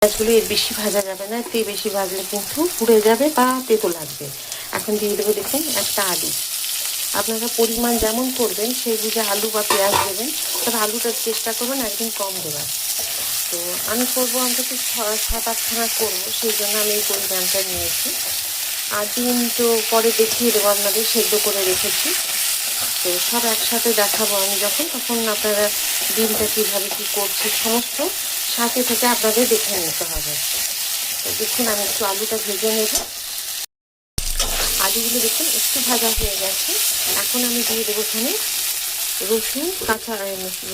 পেঁয়াজগুলো এর বেশি ভাজা যাবে না, এর বেশি ভাজলে কিন্তু পুড়ে যাবে বা তেতো লাগবে। এখন দিয়ে দেবো দেখুন একটা আলু। আপনারা পরিমাণ যেমন করবেন সেই বুঝে আলু বা পেঁয়াজ দেবেন, তবে আলুটা চেষ্টা করবেন একদম কম দেওয়ার। তো আমি করবো অন্তত 7-8খানা করবো, সেই জন্য আমি এই পরিমাণটা নিয়েছি। আর ডিম তো পরে দেখিয়ে দেবো আপনাদের, সেদ্ধ করে রেখেছি। তো সব একসাথে দেখাবো আমি যখন, তখন আপনারা ডিমটা কীভাবে কী করছি সমস্ত সাথে থেকে আপনাদের দেখে নিতে হবে। তো দেখুন আমি একটু আলুটা ভেজে নেব। আলুগুলো দেখুন একটু ভাজা হয়ে গেছে। এখন আমি দিয়ে দেবো এখানে রসুন,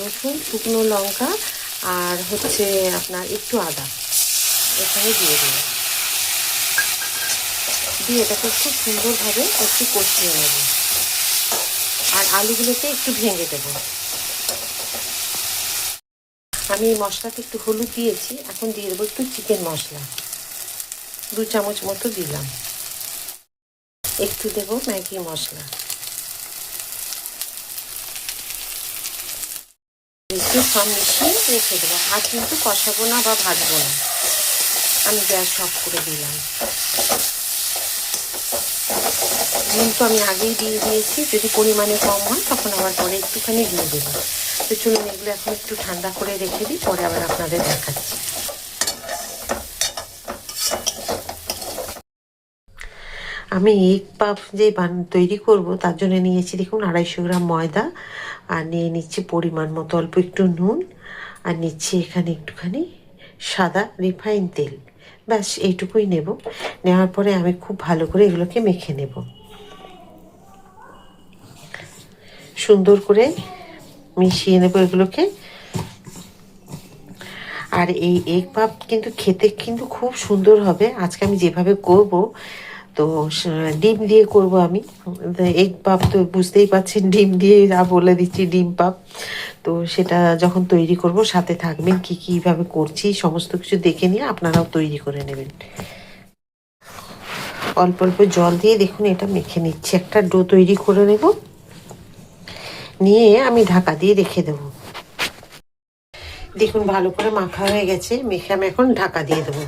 রসুন, শুকনো লঙ্কা আর হচ্ছে আপনার একটু আদা এখানে দিয়ে দেবো। দিয়ে এটাকে খুব সুন্দরভাবে একটু কষিয়ে নেব। আর আলুগুলোকে একটু ভেঙে দেবো। আমি এই মশলাতে একটু হলুদ দিয়েছি, এখন দিয়ে দেবো একটু চিকেন মশলা, 2 চামচ মতো দিলাম। একটু দেবো ম্যাগি মশলা, একটু সব মিশিয়ে রেখে দেবো। আর কিন্তু কষাবো না বা ভাজবো না, আমি গ্যাস অফ করে দিলাম। নুন তো আমি আগেই দিয়ে দিয়েছি, যদি পরিমাণে কম হয় তখন আবার পরে একটুখানি দিয়ে দেবো। তো চলুন এগুলো এখন একটু ঠান্ডা করে রেখে দিই, পরে আবার আপনাদের দেখাচ্ছি। আমি এগ পাফ যে তৈরি করব তার জন্য নিয়েছি দেখুন 250 গ্রাম ময়দা, আর নিয়ে নিচ্ছি পরিমাণ মতো অল্প একটু নুন, আর নিচ্ছি এখানে একটুখানি সাদা রিফাইন তেল। ব্যাস এইটুকুই নেব। নেওয়ার পরে আমি খুব ভালো করে এগুলোকে মেখে নেব, সুন্দর করে মিশিয়ে নেব এগুলোকে। আর এই এগ পাফ কিন্তু খেতে কিন্তু খুব সুন্দর হবে। আজকে আমি যেভাবে করব, তো ডিম দিয়ে করব আমি। এগ পাফ তো বুঝতেই পারছেন, ডিম দিয়ে যা বলে দিচ্ছি ডিম পাফ। তো সেটা যখন তৈরি করব সাথে থাকবেন, কীভাবে করছি সমস্ত কিছু দেখে নিয়ে আপনারাও তৈরি করে নেবেন। অল্প অল্প জল দিয়ে দেখুন এটা মেখে নিচ্ছি, একটা ডো তৈরি করে নেব, নিয়ে আমি ঢাকা দিয়ে রেখে দেবো। দেখুন ভালো করে মাখা হয়ে গেছে, মেখে আমি এখন ঢাকা দিয়ে দেবো।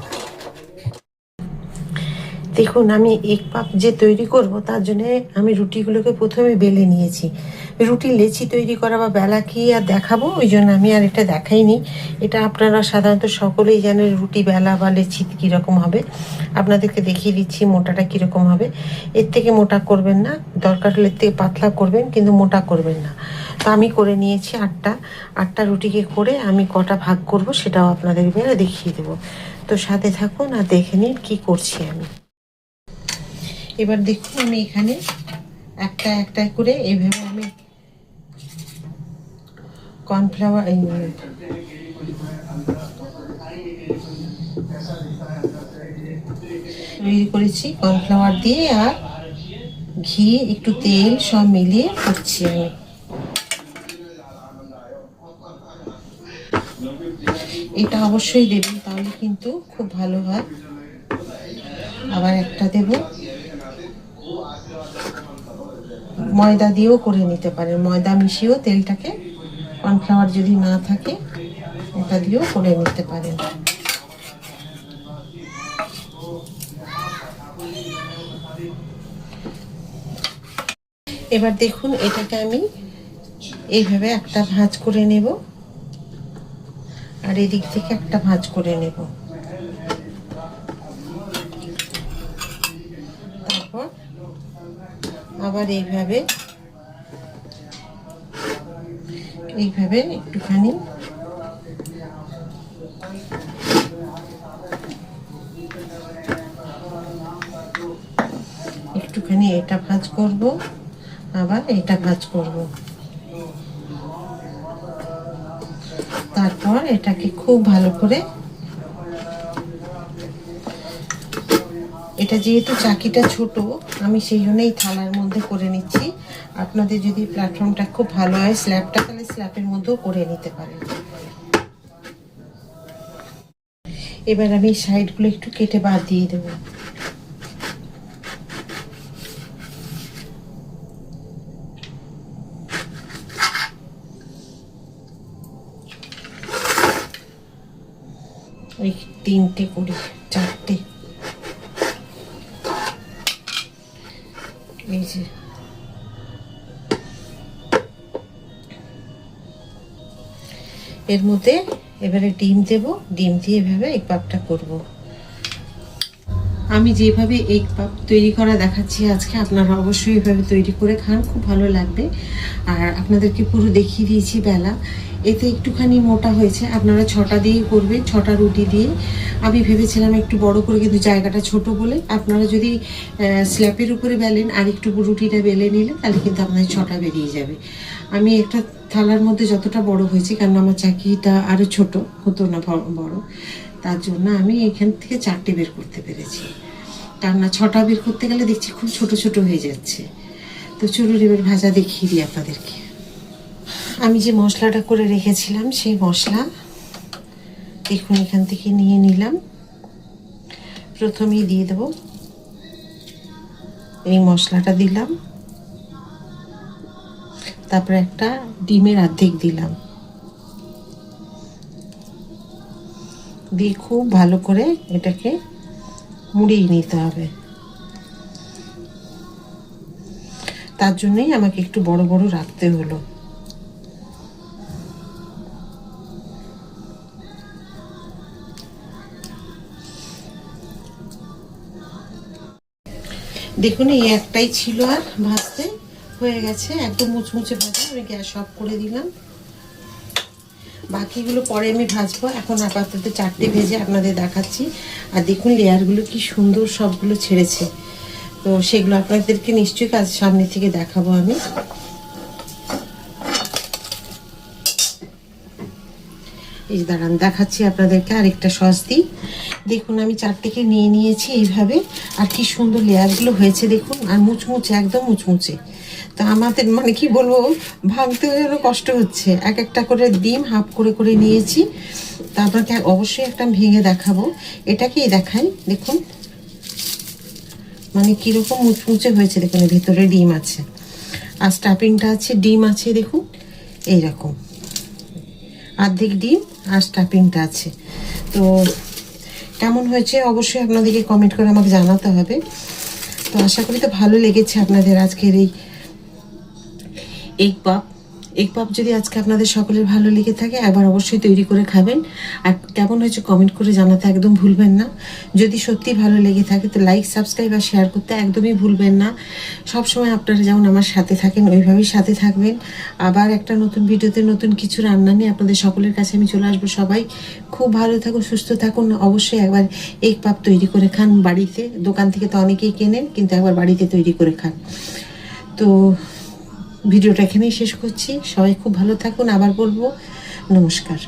দেখুন আমি এগ পাফ যে তৈরি করব তার জন্য আমি রুটিগুলোকে প্রথমে বেলে নিয়েছি। রুটি লেচি তৈরি করা বা বেলা কি আর দেখাবো, ওই জন্য আমি আর এটা দেখাইনি। এটা আপনারা সাধারণত সকলেই জানেন রুটি বেলা বা লেচি কীরকম হবে। আপনাদেরকে দেখিয়ে দিচ্ছি মোটাটা কীরকম হবে। এর থেকে মোটা করবেন না, দরকার হলে এর থেকে পাতলা করবেন, কিন্তু মোটা করবেন না। তো আমি করে নিয়েছি 8টা রুটিকে করে আমি কটা ভাগ করব সেটাও আপনাদের এবারে দেখিয়ে দেবো। তো সাথে থাকুন আর দেখে নিন কী করছি আমি। এবার দেখুন আমি এখানে একটা একটা করে এইভাবে আমি কর্নফ্লাওয়ার তৈরি করেছি কর্নফ্লাওয়ার দিয়ে, আর ঘি একটু তেল সব মিলিয়ে করছি আমি। এটা অবশ্যই দেবেন, তাহলে কিন্তু খুব ভালো হয়। আবার একটা দেব, ময়দা দিয়েও করে নিতে পারেন, ময়দা মিশিয়েও তেলটাকে, কর্নফ্লাওয়ার যদি না থাকে এটা দিয়েও করে নিতে পারেন। এবার দেখুন এটাকে আমি এইভাবে একটা ভাঁজ করে নেব, আর এদিক থেকে একটা ভাঁজ করে নেব। তারপর আবার এইভাবে একটুখানি এটা ভাঁজ করব, আবার এটা ভাঁজ করব। তারপর এটাকে খুব ভালো করে, এটা যেহেতু চাকিটা ছোট আমি সেই জন্যই থালার মধ্যে করে নিচ্ছি। আপনাদের যদি প্ল্যাটফর্মটা খুব ভালো হয় স্ল্যাবটা, তাহলে স্ল্যাবের মধ্যেও করে নিতে পারেন। এবার আমি সাইডগুলো একটু কেটে বাদ দিয়ে দেবো। ওই 3টে করি, 4টে। এই যে এর মধ্যে এবারে ডিম দেব, ডিম দিয়ে এভাবে এগ পাপটা করব। আমি যেভাবে এগ পাপ তৈরি করা দেখাচ্ছি আজকে, আপনারা অবশ্যই এভাবে তৈরি করে খান, খুব ভালো লাগবে। আর আপনাদেরকে পুরো দেখিয়ে দিয়েছি বেলা, এতে একটুখানি মোটা হয়েছে। আপনারা 6টা দিয়ে করবেন, 6টা রুটি দিয়ে। আমি ভেবেছিলাম একটু বড় করে, কিন্তু জায়গাটা ছোট বলে আপনারা যদি স্ল্যাপের উপরে বেলেন আর একটু রুটিটা বেলে নিলে তাহলে কিন্তু আপনাদের 6টা বেরিয়ে যাবে। আমি একটা থালার মধ্যে যতটা বড় হয়েছে, কারণ আমার চাকিটা আরও ছোট হতো না বড়, তার জন্য আমি এখান থেকে 4টে বের করতে পেরেছি। কারণ 6টা বের করতে গেলে দেখছি খুব ছোট ছোট হয়ে যাচ্ছে। তো চুরুর এবার ভাজা দেখিয়ে দিই আপনাদেরকে। আমি যে মশলাটা করে রেখেছিলাম সেই মশলা দেখুন এখান থেকে নিয়ে নিলাম। প্রথমেই দিয়ে দেব এই মশলাটা দিলাম, তারপরে একটা ডিমের অর্ধেক দিলাম, দিয়ে খুব ভালো করে এটাকে মুড়িয়ে নিতে হবে। তার জন্যই আমাকে একটু বড় বড় রাখতে হলো। দেখুন এই একটাই ছিল আর ভাজতে হয়ে গেছে, একদম মুচমুচে ভাজা। আমি গ্যাস অফ করে দিলাম, বাকিগুলো পরে আমি ভাজবো। এখন আপাতত 4টে ভেজে আপনাদের দেখাচ্ছি। আর দেখুন লেয়ারগুলো কি সুন্দর সবগুলো ছেড়েছে, তো সেগুলো আপনাদেরকে নিশ্চয়ই কাজ সামনে থেকে দেখাবো আমি। এই দাঁড়ান দেখাচ্ছি আপনাদেরকে আরেকটা সস দিই। দেখুন আমি 4টেকে নিয়ে নিয়েছি এইভাবে, আর কি সুন্দর লেয়ারগুলো হয়েছে দেখুন, আর মুচমুচে, একদম মুচমুচে। তো আমাদের মানে কি বলবো, ভাঙতেও যেন কষ্ট হচ্ছে। এক একটা করে ডিম হাফ করে করে নিয়েছি। তা আপনাকে অবশ্যই একটা ভেঙে দেখাবো। এটাকেই দেখাই, দেখুন মানে কীরকম মুচমুচে হয়েছে। দেখুন এর ভিতরে ডিম আছে, আর স্টাফিংটা আছে, ডিম আছে দেখুন এইরকম, অর্ধেক ডিম আর স্টাফিংটা আছে। তো কেমন হয়েছে অবশ্যই আপনাদেরকে কমেন্ট করে আমাকে জানাতে হবে। তো আশা করি তো ভালো লেগেছে আপনাদের আজকের এই এগ পাপ যদি আজকে আপনাদের সকলের ভালো লেগে থাকে, একবার অবশ্যই তৈরি করে খাবেন। আর কেমন হয়েছে কমেন্ট করে জানাতে একদম ভুলবেন না। যদি সত্যি ভালো লেগে থাকে তো লাইক, সাবস্ক্রাইব আর শেয়ার করতে একদমই ভুলবেন না। সবসময় আপনারা যেমন আমার সাথে থাকেন ওইভাবেই সাথে থাকবেন। আবার একটা নতুন ভিডিওতে নতুন কিছু রান্না নিয়ে আপনাদের সকলের কাছে আমি চলে আসবো। সবাই খুব ভালো থাকুন, সুস্থ থাকুন। অবশ্যই একবার এগ পাপ তৈরি করে খান বাড়িতে। দোকান থেকে তো অনেকেই কেনেন, কিন্তু একবার বাড়িতে তৈরি করে খান। তো ভিডিওটা এখানেই শেষ করছি। সবাই খুব ভালো থাকুন। আবার বলবো নমস্কার।